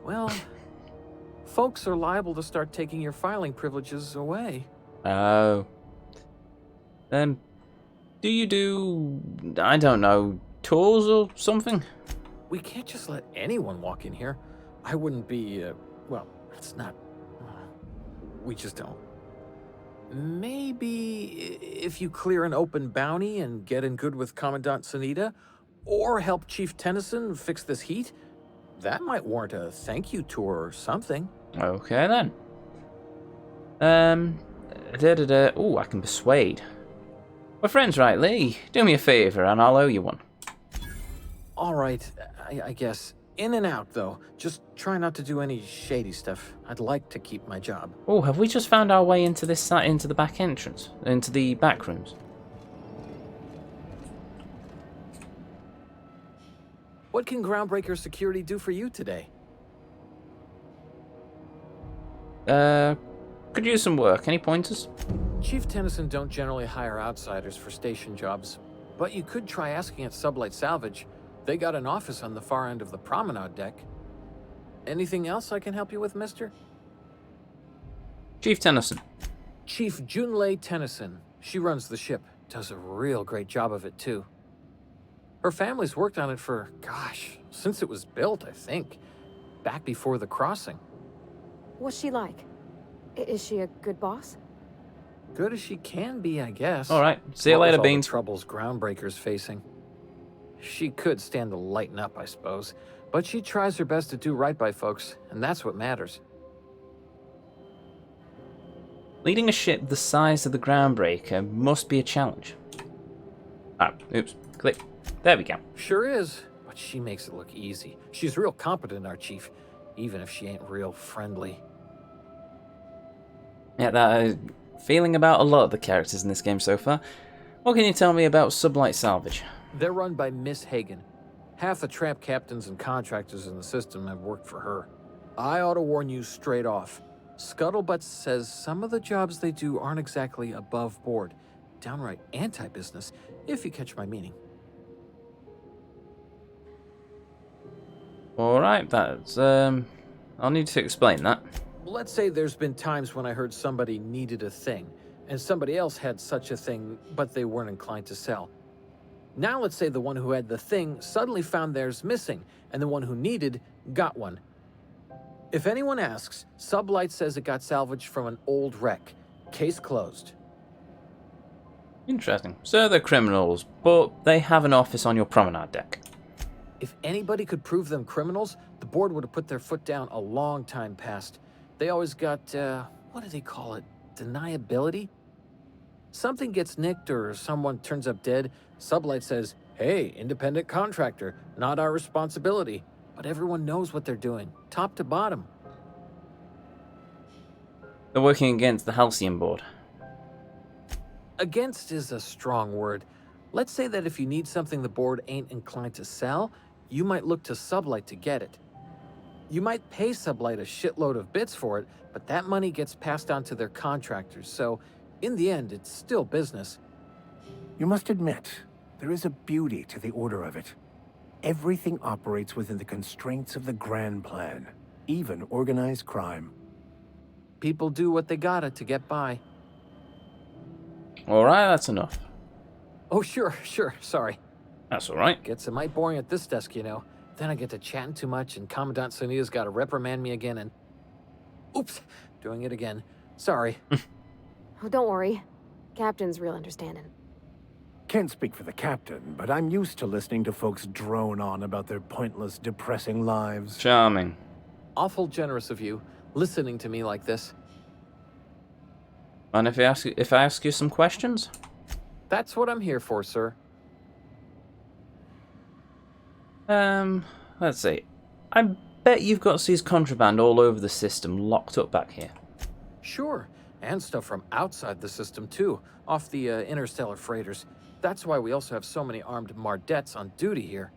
Well, folks are liable to start taking your filing privileges away. Oh. Do you do, I don't know, tours or something? We can't just let anyone walk in here. I wouldn't be, well, it's not. We just don't. Maybe if you clear an open bounty and get in good with Commandant Sunita, or help Chief Tennyson fix this heat, that might warrant a thank you tour or something. Okay then. Oh, I can persuade. We're friends, right, Lee? Do me a favor and I'll owe you one. All right, I guess. In and out, though. Just try not to do any shady stuff. I'd like to keep my job. Oh, have we just found our way into this site, into the back entrance? Into the back rooms? What can Groundbreaker Security do for you today? Could use some work. Any pointers? Chief Tennyson don't generally hire outsiders for station jobs, but you could try asking at Sublight Salvage. They got an office on the far end of the promenade deck. Anything else I can help you with, mister? Chief Tennyson. Chief Junlei Tennyson. She runs the ship. Does a real great job of it, too. Her family's worked on it for, gosh, since it was built, I think. Back before the crossing. What's she like? Is she a good boss? Good as she can be, I guess. All right. See you What with later, all the Beans. troubles Groundbreaker's facing. She could stand to lighten up, I suppose. But she tries her best to do right by folks, and that's what matters. Leading a ship the size of the Groundbreaker must be a challenge. Ah, oops. Click. There we go. Sure is, but she makes it look easy. She's real competent, our chief, even if she ain't real friendly. Yeah, that feeling about a lot of the characters in this game so far. What can you tell me about Sublight Salvage? They're run by Miss Hagen. Half the tramp captains and contractors in the system have worked for her. I ought to warn you straight off. Scuttlebutt says some of the jobs they do aren't exactly above board. Downright anti-business, if you catch my meaning. Alright, that's, I'll need to explain that. Let's say there's been times when I heard somebody needed a thing, and somebody else had such a thing, but they weren't inclined to sell. Now let's say the one who had the thing suddenly found theirs missing, and the one who needed got one. If anyone asks, Sublight says it got salvaged from an old wreck. Case closed. Interesting. So they're criminals, but they have an office on your promenade deck. If anybody could prove them criminals, the board would have put their foot down a long time past. They always got, what do they call it? Deniability? Something gets nicked or someone turns up dead, Sublight says, hey, independent contractor, not our responsibility. But everyone knows what they're doing, top to bottom. They're working against the Halcyon board. Against is a strong word. Let's say that if you need something the board ain't inclined to sell, you might look to Sublight to get it. You might pay Sublight a shitload of bits for it, but that money gets passed on to their contractors, so in the end, it's still business. You must admit, there is a beauty to the order of it. Everything operates within the constraints of the grand plan, even organized crime. People do what they gotta to get by. Alright, that's enough. Oh, sure, sorry. That's alright. Gets a mite boring at this desk, you know. Then I get to chatting too much, and Commandant Sunita's gotta reprimand me again, and... Oops, doing it again. Sorry. Oh, don't worry. Captain's real understanding. Can't speak for the captain, but I'm used to listening to folks drone on about their pointless, depressing lives. Charming. Awful generous of you, listening to me like this. And if I ask you some questions? That's what I'm here for, sir. Let's see. I bet you've got seized contraband all over the system locked up back here. Sure, and stuff from outside the system, too, off the interstellar freighters. That's why we also have so many armed Mardettes on duty here.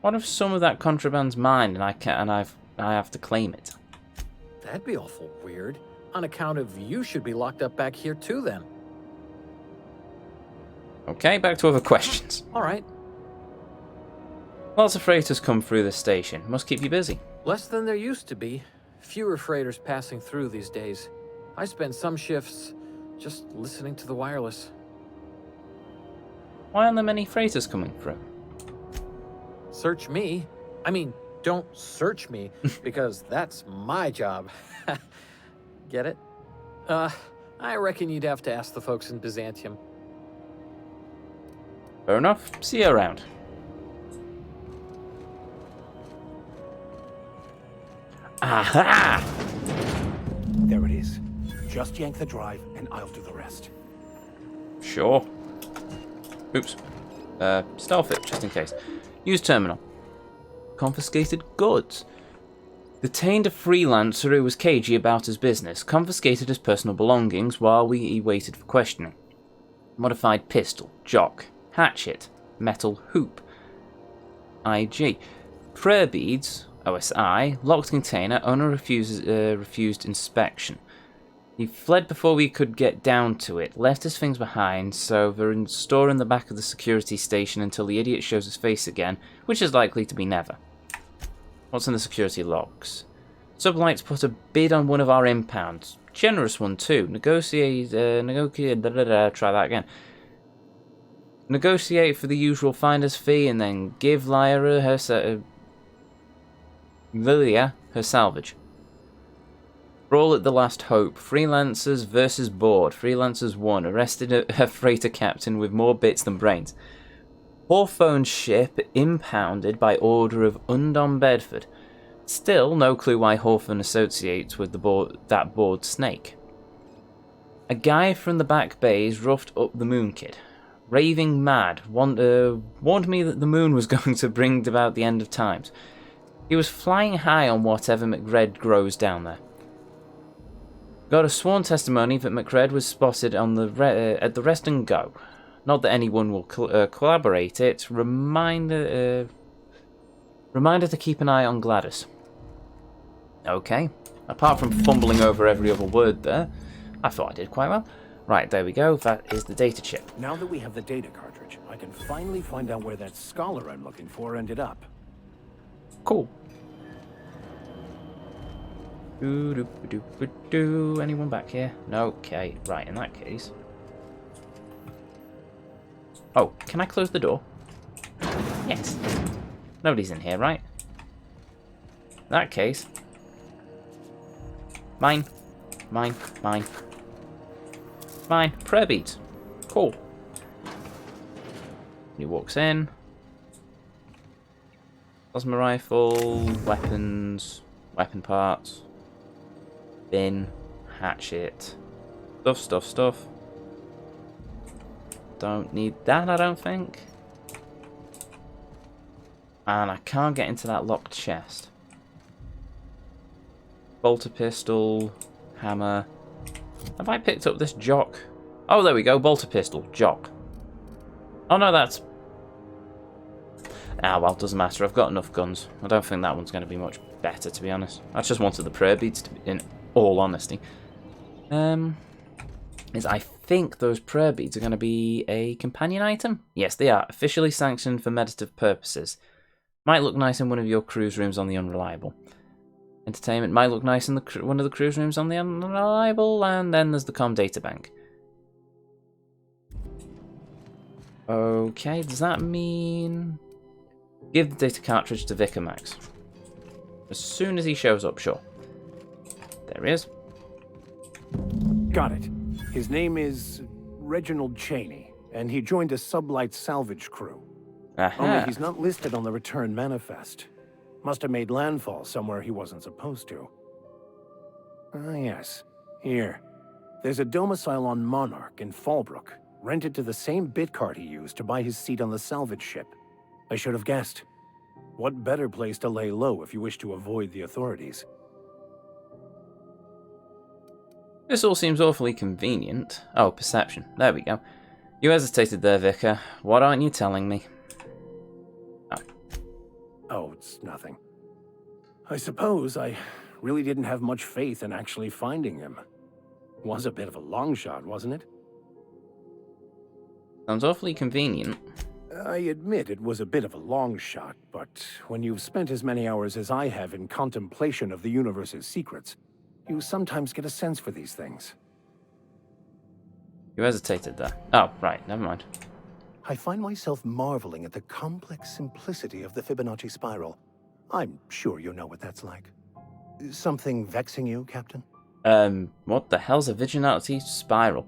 What if some of that contraband's mine and I have to claim it? That'd be awful weird. On account of you should be locked up back here, too, then. Okay, back to other questions. All right. Lots of freighters come through this station. Must keep you busy. Less than there used to be. Fewer freighters passing through these days. I spend some shifts just listening to the wireless. Why aren't there many freighters coming through? Search me. I mean, don't search me, because that's my job. Get it? I reckon you'd have to ask the folks in Byzantium. Fair enough. See you around. Aha! There it is. Just yank the drive, and I'll do the rest. Sure. Oops. Stealth it, just in case. Use terminal. Confiscated goods. Detained a freelancer who was cagey about his business. Confiscated his personal belongings while he waited for questioning. Modified pistol. Jock. Hatchet. Metal hoop. IG. Prayer beads. OSI. Locked container. Owner refused inspection. He fled before we could get down to it, left his things behind, so they're stored in the back of the security station until the idiot shows his face again, which is likely to be never. What's in the security logs? Sublights put a bid on one of our impounds. Generous one too. Try that again. Negotiate for the usual finder's fee and then give Lilia her salvage. Brawl at the Last Hope. Freelancers versus board. Freelancers won. Arrested a freighter captain with more bits than brains. Hawthorne's ship impounded by order of Undon Bedford. Still, no clue why Hawthorne associates with that board snake. A guy from the back bays roughed up the Moon Kid. Raving mad. Warned me that the moon was going to bring about the end of times. He was flying high on whatever McRed grows down there. Got a sworn testimony that McRed was spotted on at the Rest and Go. Not that anyone will collaborate it. Reminder to keep an eye on Gladys. Okay. Apart from fumbling over every other word there, I thought I did quite well. Right, there we go. That is the data chip. Now that we have the data cartridge, I can finally find out where that scholar I'm looking for ended up. Cool. Anyone back here? No. Okay, right, in that case. Oh, can I close the door? Yes. Nobody's in here, right? In that case. Mine. Prayer beads. Cool. He walks in. Plasma rifle, weapons, weapon parts. Bin, hatchet, stuff. Don't need that, I don't think. And I can't get into that locked chest. Bolter pistol, hammer. Have I picked up this jock? Oh, there we go, bolter pistol, jock. Oh no, that's... Ah, well, doesn't matter, I've got enough guns. I don't think that one's going to be much better, to be honest. I just wanted the prayer beads, to be, in all honesty. I think those prayer beads are going to be a companion item? Yes, they are. Officially sanctioned for meditative purposes. Might look nice in one of your cruise rooms on the Unreliable. Entertainment might look nice in one of the cruise rooms on the Unreliable, and then there's the comm data bank. Okay, does that mean... Give the data cartridge to Vicar Max. As soon as he shows up, sure. There he is. Got it. His name is Reginald Cheney, and he joined a sublight salvage crew. Aha. Only he's not listed on the return manifest. Must have made landfall somewhere he wasn't supposed to. Ah, yes. Here. There's a domicile on Monarch in Fallbrook, rented to the same bit card he used to buy his seat on the salvage ship. I should have guessed. What better place to lay low if you wish to avoid the authorities? This all seems awfully convenient. Oh, perception. There we go. You hesitated there, Vicar. What aren't you telling me? Oh, it's nothing. I suppose I really didn't have much faith in actually finding him. Was a bit of a long shot, wasn't it? Sounds awfully convenient. I admit it was a bit of a long shot, but when you've spent as many hours as I have in contemplation of the universe's secrets, you sometimes get a sense for these things. You hesitated there. Oh, right, never mind. I find myself marveling at the complex simplicity of the Fibonacci spiral. I'm sure you know what that's like. Something vexing you, Captain? What the hell's a vigilante spiral?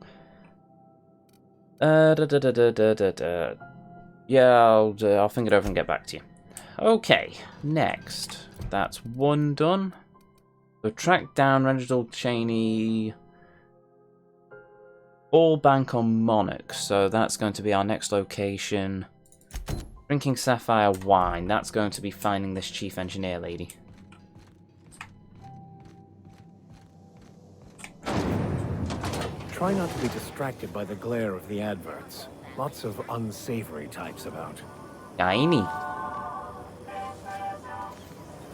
Yeah, I'll think it over and get back to you. Okay, next. That's one done. So track down Reginald Cheney. All bank on Monarch, so that's going to be our next location. Drinking Sapphire Wine, that's going to be finding this chief engineer lady. Try not to be distracted by the glare of the adverts. Lots of unsavory types about. Tiny.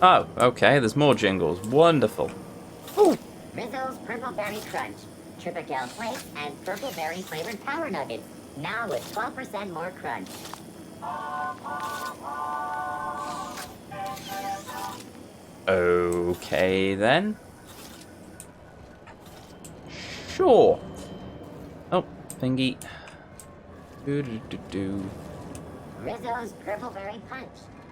Oh, okay, there's more jingles. Wonderful. Ooh, Rizzo's Purple Berry Crunch, Triple Flakes, and Purple Berry flavored Power Nuggets. Now with 12% more crunch. Okay then. Sure. Oh, thingy. Do. Rizzo's Purple Berry Punch.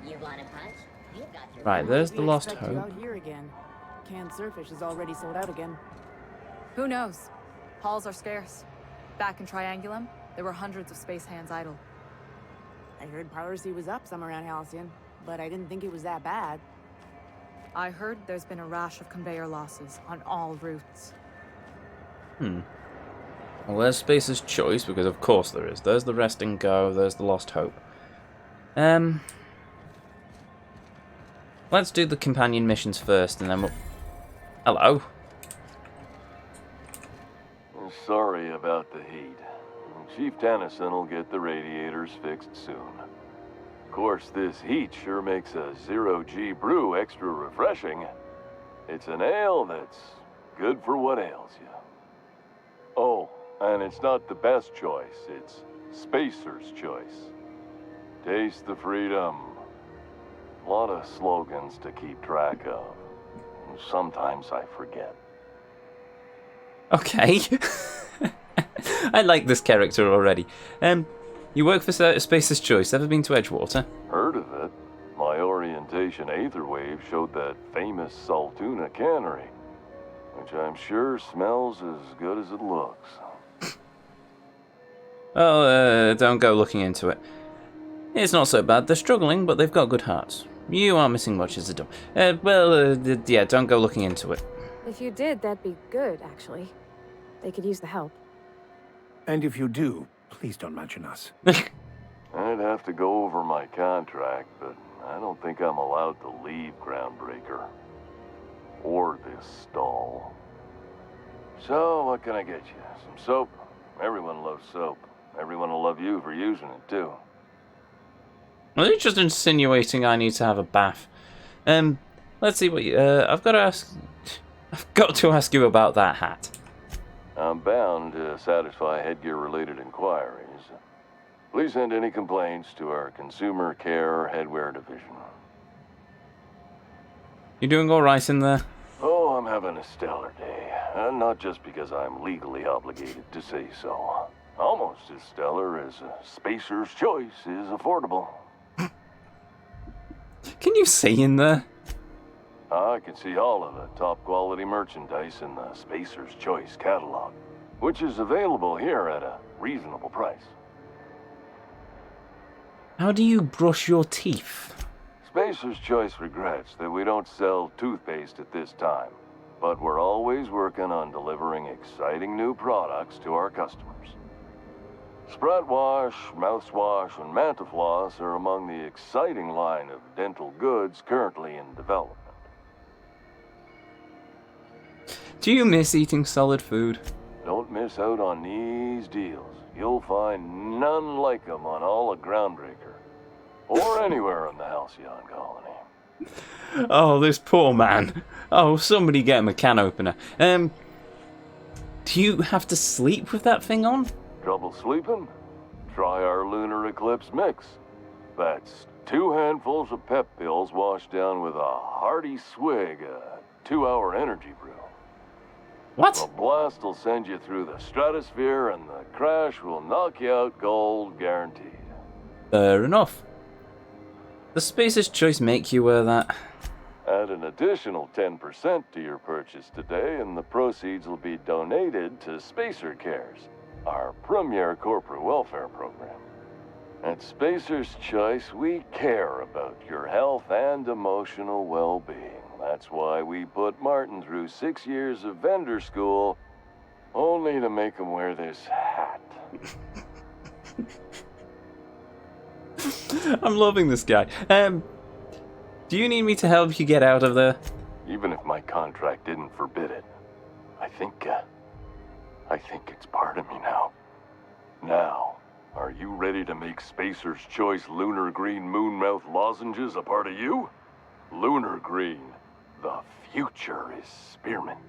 You want a punch? You've got your Right, there's the We lost expect you hope. out here again. Canned surfish is already sold out again. Who knows? Halls are scarce. Back in Triangulum, there were hundreds of space hands idle. I heard piracy was up some around Halcyon, but I didn't think it was that bad. I heard there's been a rash of conveyor losses on all routes. Well, there's Spacer's Choice, because of course there is. There's the Rest and Go, there's the Lost Hope. Let's do the companion missions first, and then we'll... Hello. Sorry about the heat. Chief Tennyson will get the radiators fixed soon. Of course, this heat sure makes a zero-G brew extra refreshing. It's an ale that's good for what ails you. Oh, and it's not the best choice, it's Spacer's Choice. Taste the freedom. A lot of slogans to keep track of. Sometimes I forget. Okay. I like this character already. You work for Spacer's Choice. Ever been to Edgewater? Heard of it. My orientation aetherwave showed that famous Saltuna cannery, which I'm sure smells as good as it looks. Oh, don't go looking into it. It's not so bad. They're struggling, but they've got good hearts. You aren't missing much as a dog. Yeah, don't go looking into it. If you did, that'd be good, actually. They could use the help. And if you do, please don't mention us. I'd have to go over my contract, but I don't think I'm allowed to leave Groundbreaker. Or this stall. So, what can I get you? Some soap? Everyone loves soap. Everyone will love you for using it, too. Are you just insinuating I need to have a bath? Let's see what you... I've got to ask you about that hat. I'm bound to satisfy headgear-related inquiries. Please send any complaints to our Consumer Care Headwear Division. You doing alright in there? Oh, I'm having a stellar day. And not just because I'm legally obligated to say so. Almost as stellar as Spacer's Choice is affordable. Can you see in there? I can see all of the top-quality merchandise in the Spacer's Choice catalog, which is available here at a reasonable price. How do you brush your teeth? Spacer's Choice regrets that we don't sell toothpaste at this time, but we're always working on delivering exciting new products to our customers. Sprout Wash, Mouthwash, and Mantafloss are among the exciting line of dental goods currently in development. Do you miss eating solid food? Don't miss out on these deals. You'll find none like them on all of Groundbreaker, or anywhere in the Halcyon colony. Oh, this poor man. Oh, somebody get him a can opener. Do you have to sleep with that thing on? Trouble sleeping? try our lunar eclipse mix. That's 2 handfuls of pep pills washed down with a hearty swig of 2-hour energy brew. What? The blast will send you through the stratosphere, and the crash will knock you out cold, guaranteed. Fair enough. Does Spacer's Choice make you wear that? Add an additional 10% to your purchase today, and the proceeds will be donated to Spacer Cares, our premier corporate welfare program. At Spacer's Choice, we care about your health and emotional well-being. That's why we put Martin through 6 years of vendor school, only to make him wear this hat. I'm loving this guy. Do you need me to help you get out of there? Even if my contract didn't forbid it, I think it's part of me now. Now, are you ready to make Spacer's Choice Lunar Green Moonmouth lozenges a part of you? Lunar Green, the future is spearmint.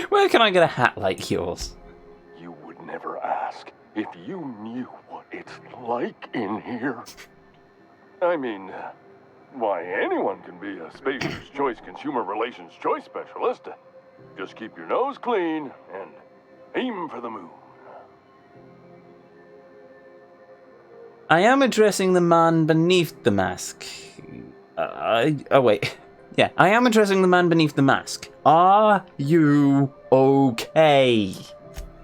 Where can I get a hat like yours? You would never ask if you knew what it's like in here. I mean, why, anyone can be a Spacer's Choice Consumer Relations Choice Specialist. Just keep your nose clean and aim for the moon. I am addressing the man beneath the mask. Oh wait. Yeah, I am addressing the man beneath the mask. Are you okay?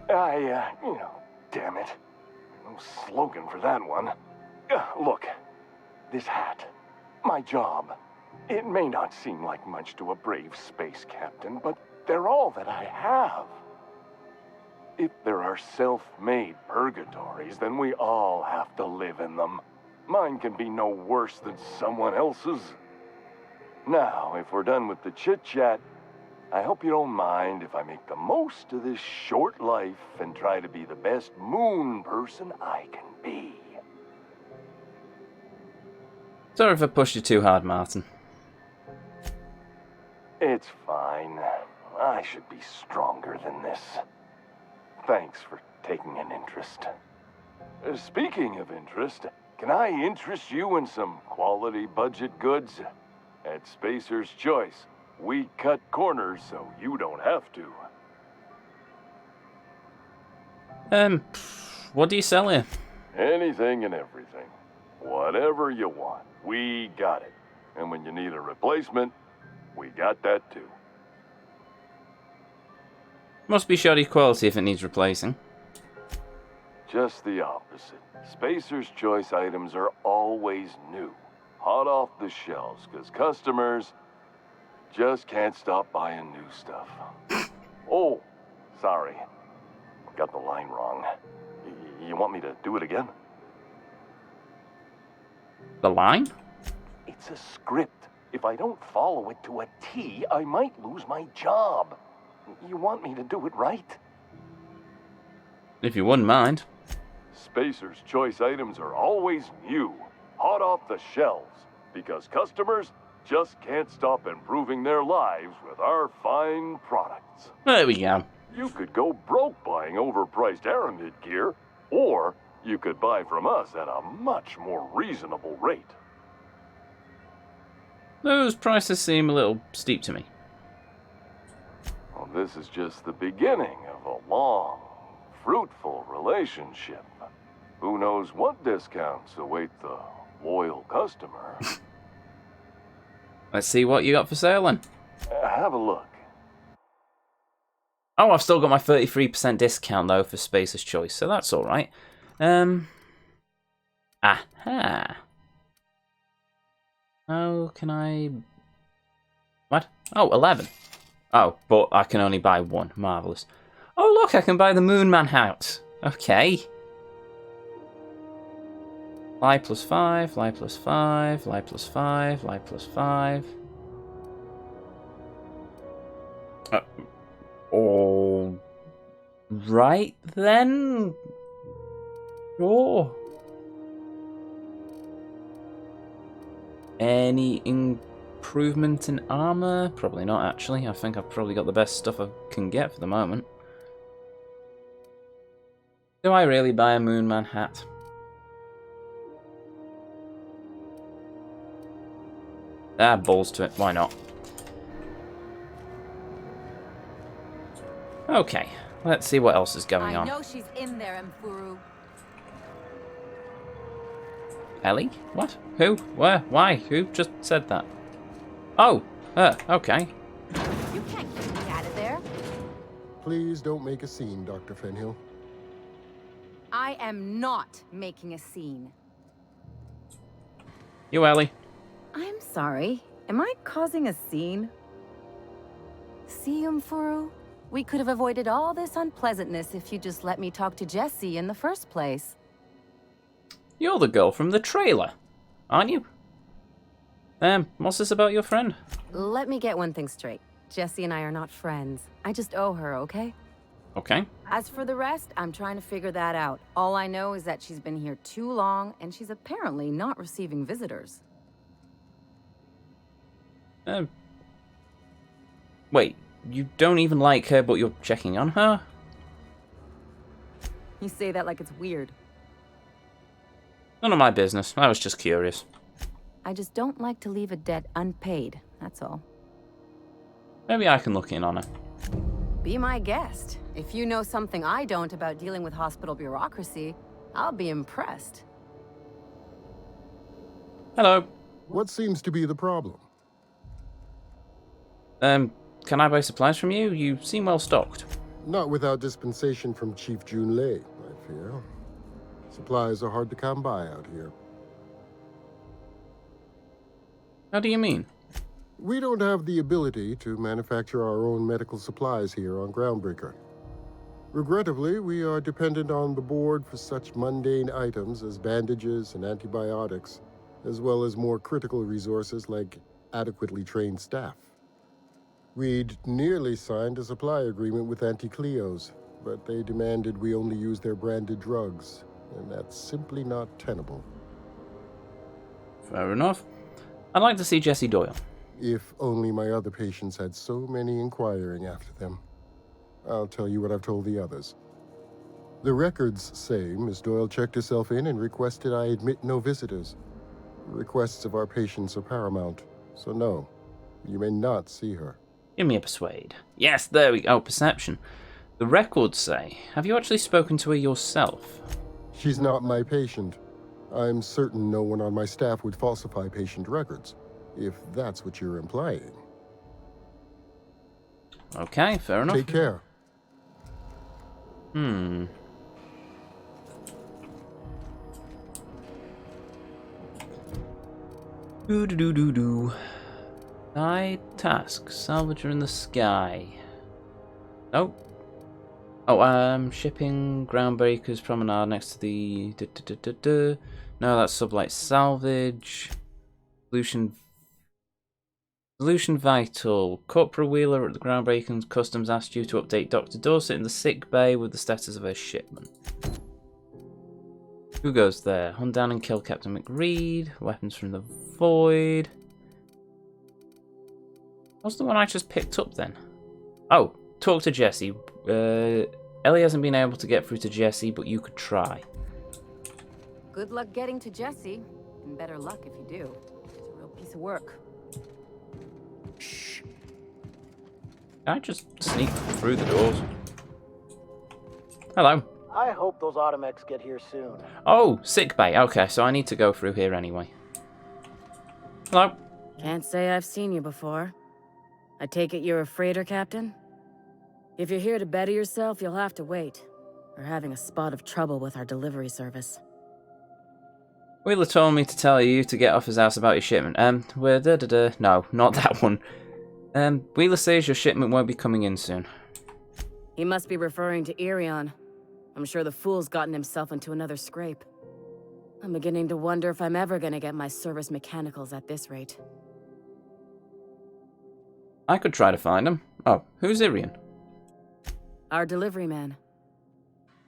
Damn it. No slogan for that one. Look, this hat, my job. It may not seem like much to a brave space captain, but they're all that I have. If there are self-made purgatories, then we all have to live in them. Mine can be no worse than someone else's. Now, if we're done with the chit-chat, I hope you don't mind if I make the most of this short life and try to be the best moon person I can be. Sorry if I pushed you too hard, Martin. It's fine. I should be stronger than this. Thanks for taking an interest. Speaking of interest, can I interest you in some quality budget goods? At Spacer's Choice, we cut corners so you don't have to. What do you sell here? Anything and everything. Whatever you want, we got it. And when you need a replacement, we got that too. Must be shoddy quality if it needs replacing. Just the opposite. Spacer's Choice items are always new, hot off the shelves, because customers just can't stop buying new stuff. Oh, sorry. Got the line wrong. You want me to do it again? The line? It's a script. If I don't follow it to a T, I might lose my job. You want me to do it right? If you wouldn't mind. Spacer's Choice items are always new, hot off the shelves, because customers just can't stop improving their lives with our fine products. There we go. You could go broke buying overpriced Aramid gear, or you could buy from us at a much more reasonable rate. Those prices seem a little steep to me. Well, this is just the beginning of a long, fruitful relationship. Who knows what discounts await the loyal customer? Let's see what you got for sale then. Have a look. Oh, I've still got my 33% discount though for Spacer's Choice, so that's alright. Aha. Oh, can I... What? Oh, 11. Oh, but I can only buy one. Marvellous. Oh, look, I can buy the Moonman hat. Okay. Lie plus 5, lie plus 5, lie plus 5, lie plus 5. All right then. Sure. Any improvement in armor? Probably not, actually. I think I've probably got the best stuff I can get for the moment. Do I really buy a Moonman hat? Ah, balls to it. Why not? Okay, let's see what else is going on. I know she's in there, Mfuru. Ellie? What? Who? Where? Why? Who just said that? Oh, okay. You can't keep me out of there. Please don't make a scene, Dr. Fenhill. I am not making a scene. You, Ellie. I'm sorry. Am I causing a scene? See, Mfuru? We could have avoided all this unpleasantness if you just let me talk to Jesse in the first place. You're the girl from the trailer, aren't you? What's this about your friend? Let me get one thing straight. Jesse and I are not friends. I just owe her, okay? Okay. As for the rest, I'm trying to figure that out. All I know is that she's been here too long, and she's apparently not receiving visitors. Wait, you don't even like her, but you're checking on her? You say that like it's weird. None of my business. I was just curious. I just don't like to leave a debt unpaid, that's all. Maybe I can look in on her. Be my guest. If you know something I don't about dealing with hospital bureaucracy, I'll be impressed. Hello. What seems to be the problem? Can I buy supplies from you? You seem well stocked. Not without dispensation from Chief Jun Lei, I fear. Supplies are hard to come by out here. How do you mean? We don't have the ability to manufacture our own medical supplies here on Groundbreaker. Regrettably, we are dependent on the board for such mundane items as bandages and antibiotics, as well as more critical resources like adequately trained staff. We'd nearly signed a supply agreement with Anti-Cleos, but they demanded we only use their branded drugs, and that's simply not tenable. Fair enough. I'd like to see Jessie Doyle. If only my other patients had so many inquiring after them. I'll tell you what I've told the others. The records say Miss Doyle checked herself in and requested I admit no visitors. Requests of our patients are paramount, so no, you may not see her. Give me a persuade. Yes, there we go. Perception. The records say. Have you actually spoken to her yourself? She's not my patient. I'm certain no one on my staff would falsify patient records, if that's what you're implying. Okay, fair enough. Take care. Do. Side task. Salvager in the sky. Nope. Oh, shipping Groundbreaker's promenade next to the... No, that's sublight salvage. Solution vital. Corporal Wheeler at the Groundbreaker Customs asked you to update Dr. Dorset in the sick bay with the status of her shipment. Who goes there? Hunt down and kill Captain McReed. Weapons from the void. What's the one I just picked up then? Oh, talk to Jessie. Ellie hasn't been able to get through to Jessie, but you could try. Good luck getting to Jessie, and better luck if you do. It's a real piece of work. Shh. Can I just sneak through the doors? Hello. I hope those Automex get here soon. Oh, sick bay. Okay, so I need to go through here anyway. Hello. Can't say I've seen you before. I take it you're a freighter captain? If you're here to better yourself, you'll have to wait. We're having a spot of trouble with our delivery service. Wheeler told me to tell you to get off his ass about your shipment. No, not that one. Wheeler says your shipment won't be coming in soon. He must be referring to Irion. I'm sure the fool's gotten himself into another scrape. I'm beginning to wonder if I'm ever gonna get my service mechanicals at this rate. I could try to find him. Oh, who's Irion? Our delivery man.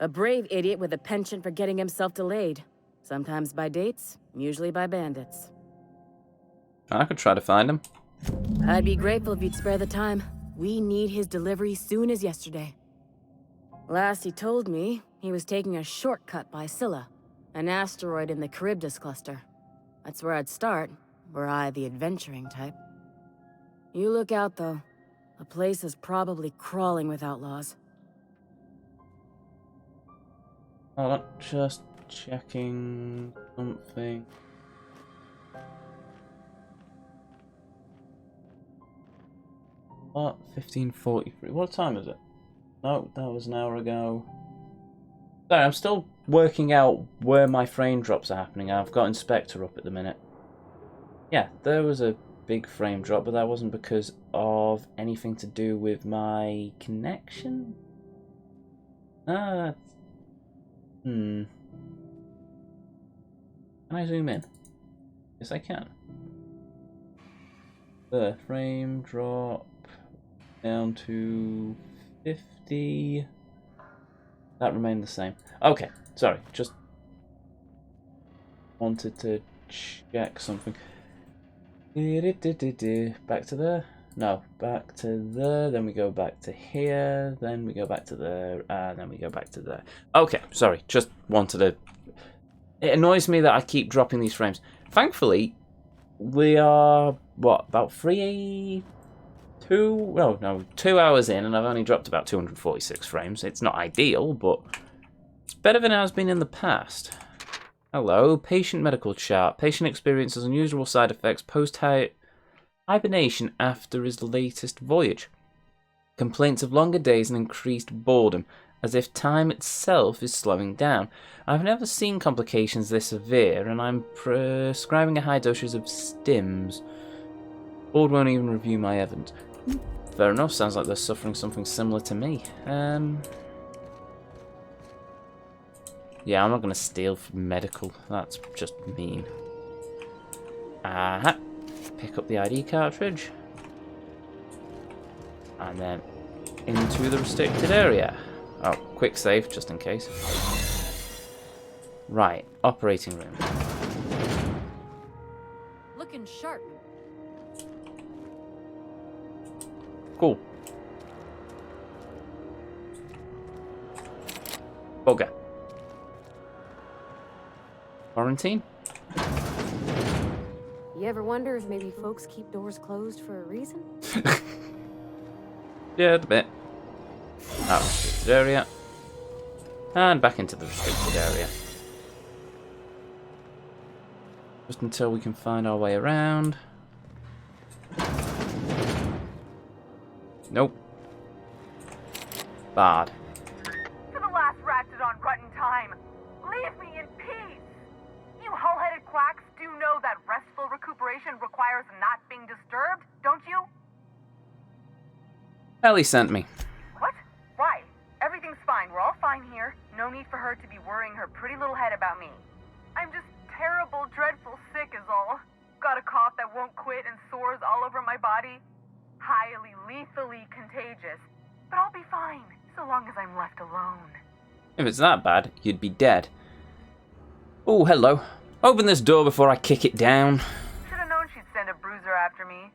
A brave idiot with a penchant for getting himself delayed. Sometimes by dates, usually by bandits. I could try to find him. I'd be grateful if you'd spare the time. We need his delivery soon as yesterday. Last he told me, He was taking a shortcut by Scylla, an asteroid in the Charybdis cluster. That's where I'd start, were I the adventuring type. You look out, though. The place is probably crawling with outlaws. Hold on, just checking something. What? 15:43. What time is it? No, that was an hour ago. Sorry, I'm still working out where my frame drops are happening. I've got Inspector up at the minute. Yeah, there was a big frame drop, but that wasn't because of anything to do with my connection? Can I zoom in? Yes, I can. The frame drop down to 50. That remained the same. Okay, sorry, just wanted to check something. Back to there? No, back to there, then we go back to here, then we go back to there, and then we go back to there. Okay, sorry, just wanted to... It annoys me that I keep dropping these frames. Thankfully, we are, what, about 2 hours in, and I've only dropped about 246 frames. It's not ideal, but it's better than it has been in the past. Hello, patient medical chart. Patient experiences unusual side effects post-hibernation after his latest voyage. Complaints of longer days and increased boredom, as if time itself is slowing down. I've never seen complications this severe, and I'm prescribing a high dosage of stims. Board won't even review my evidence. Fair enough, sounds like they're suffering something similar to me. Yeah, I'm not going to steal from medical. That's just mean. Aha. Pick up the ID cartridge. And then into the restricted area. Oh, quick save, just in case. Right, operating room. Looking sharp. Cool. Bugger. Quarantine? You ever wonder if maybe folks keep doors closed for a reason? Yeah, a bit. Out of restricted area. And back into the restricted area. Just until we can find our way around. Nope. Bad. For the last ratchet on rotten time, leave me in peace! You hull-headed quacks do know that restful recuperation requires not being disturbed, don't you? Ellie sent me. What? Why? Everything's fine. We're all fine here. No need for her to be worrying her pretty little head about me. I'm just terrible, dreadful sick is all. Got a cough that won't quit and sores all over my body. Highly, lethally contagious. But I'll be fine, so long as I'm left alone. If it's that bad, you'd be dead. Oh, hello. Open this door before I kick it down. Should've known she'd send a bruiser after me.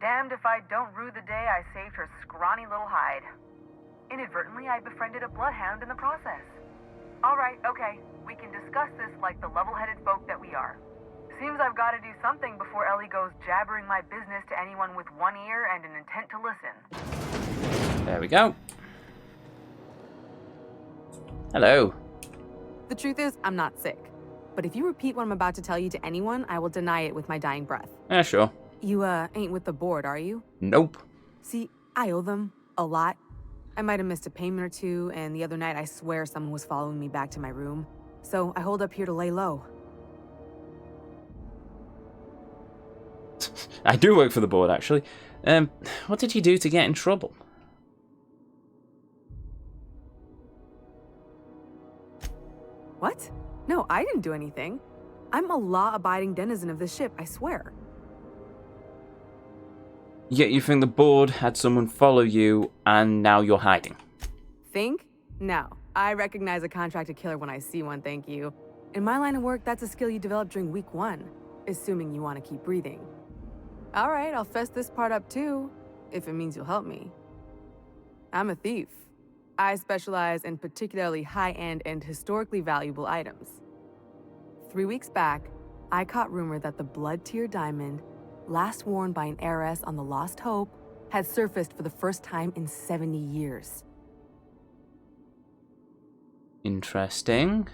Damned if I don't rue the day I saved her scrawny little hide. Inadvertently, I befriended a bloodhound in the process. Alright, okay. We can discuss this like the level-headed folk that we are. Seems I've got to do something before Ellie goes jabbering my business to anyone with one ear and an intent to listen. There we go. Hello. The truth is, I'm not sick. But if you repeat what I'm about to tell you to anyone, I will deny it with my dying breath. Yeah, sure. You, ain't with the board, are you? Nope. See, I owe them a lot. I might have missed a payment or two, and the other night I swear someone was following me back to my room. So I hold up here to lay low. I do work for the board, actually. What did you do to get in trouble? What? No, I didn't do anything. I'm a law-abiding denizen of this ship, I swear. Yet you think the board had someone follow you, and now you're hiding? Think? No. I recognize a contracted killer when I see one, thank you. In my line of work, that's a skill you develop during week 1, assuming you want to keep breathing. Alright, I'll fess this part up too, if it means you'll help me. I'm a thief. I specialize in particularly high-end and historically valuable items. 3 weeks back, I caught rumor that the Blood Tier diamond, last worn by an heiress on the Lost Hope, had surfaced for the first time in 70 years. Interesting.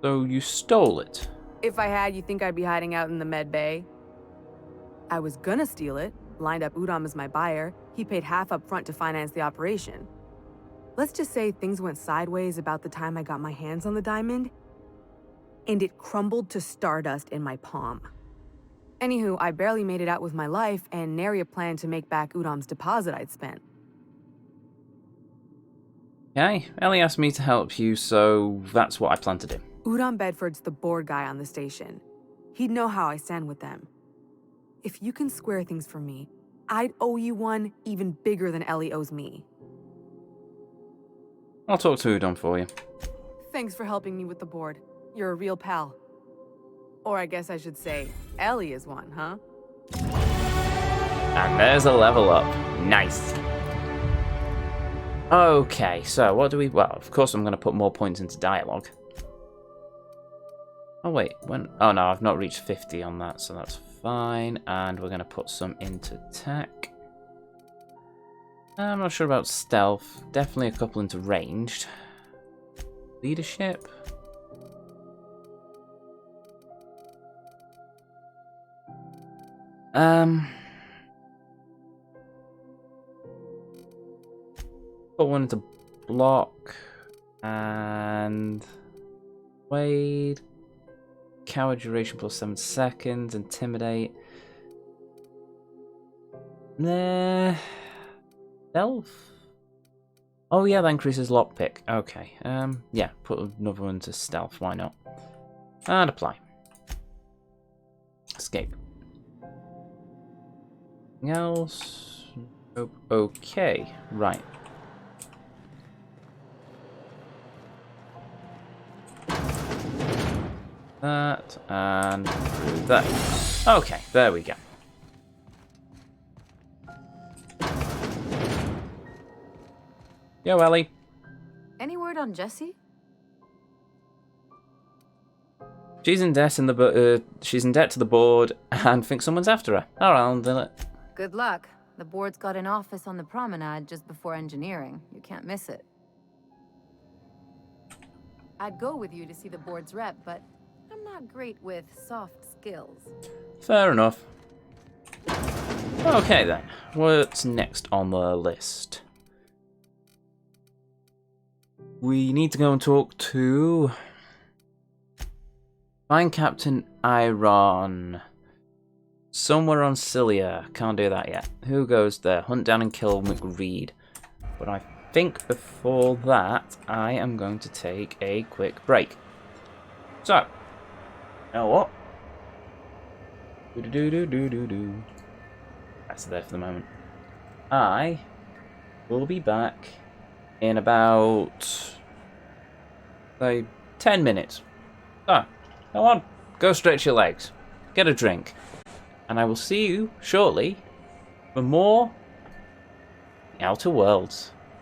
So you stole it? If I had, you think I'd be hiding out in the Med Bay? I was gonna steal it, lined up Udom as my buyer. He paid half up front to finance the operation. Let's just say things went sideways about the time I got my hands on the diamond, and it crumbled to stardust in my palm. Anywho, I barely made it out with my life, and nary a plan to make back Udom's deposit I'd spent. Okay, Ellie asked me to help you, so that's what I plan to do. Udom Bedford's the board guy on the station. He'd know how I stand with them. If you can square things for me, I'd owe you one even bigger than Ellie owes me. I'll talk to Udon for you. Thanks for helping me with the board. You're a real pal. Or I guess I should say, Ellie is one, huh? And there's a level up. Nice. Okay, so what do we... Well, of course I'm going to put more points into dialogue. Oh, wait. When? Oh, no, I've not reached 50 on that, so that's fine. And we're going to put some into tech. I'm not sure about stealth. Definitely a couple into ranged. Leadership. Put one into block. And... Wade. Coward duration plus 7 seconds. Intimidate. Nah. Stealth? Oh yeah, that increases lockpick. Okay. Yeah, put another one to stealth, why not? And apply. Escape. Anything else? Nope. Okay, right. That, and through that. Okay, there we go. Yo, Ellie. Any word on Jessie? She's in debt to the board and thinks someone's after her. All right, I'll do it. Good luck. The board's got an office on the promenade just before engineering. You can't miss it. I'd go with you to see the board's rep, but I'm not great with soft skills. Fair enough. Okay then, what's next on the list? We need to go and talk to... Find Captain Iron. Somewhere on Cilia. Can't do that yet. Who goes there? Hunt down and kill McReed. But I think before that, I am going to take a quick break. So, you know what? That's there for the moment. I will be back in about, say, 10 minutes. So, come on, go stretch your legs, get a drink, and I will see you shortly for more Outer Worlds.